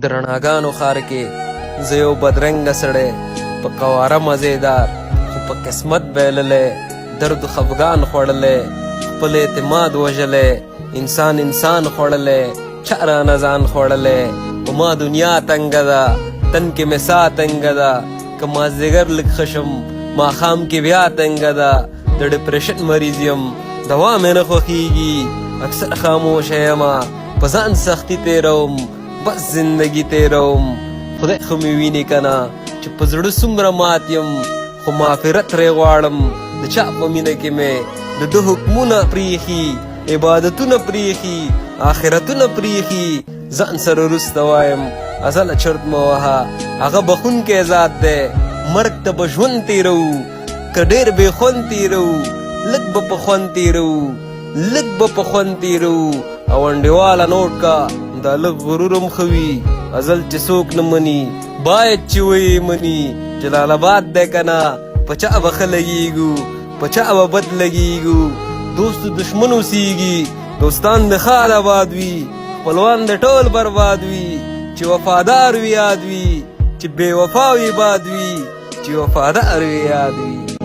د رڼاګانو ښار کې زه یو بدرنګه سړی په قواره مزېدار خو په قسمت بایللی درد و خفګان خوړلی خپل اعتماد وژلی انسان خوړلی چا رانه ځان خوړلی په ما دنیا تنګه ده تن کې مې ساه تنګه ده که مازدیګر لږ ښه شم ماښام کې بیا تنګه ده د ډپریشن مریض یم دوا مې نه خوښیږي اکثر خاموشه یمه په ځان سختي تېروم بس زندگی تیروم خدای خو مې ویني کنه چې په زړه څومره مات یم خو مغفرت ترې غواړم د چا په مینه کې مې د ده حکمونه پریښي عبادتونه پریښي آخرتونه پریښي ځان سره وروسته وایم ازله چرت مه وهه هغه بخونکی ذات دی مرګ ته به ژوند تېروو که ډېر بې خوند تېروو لږ به په خوند تېروو لږ به په خوند تېروو او انډیواله نوټ کا دا لږ غرور هم ښه وي ازل چې څوک نه مني باید چې ویې مني جلال آباد دی که نه په چا به ښه لګېږو په چا به بد لګېږو دوست و دشمن اوسېږي دوستان د ښاد آباد وي خپلوان د ټول برباد وي چې وفادار وي یاد وي چې بې وفا وي باد وي چې وفادار وي یاد وي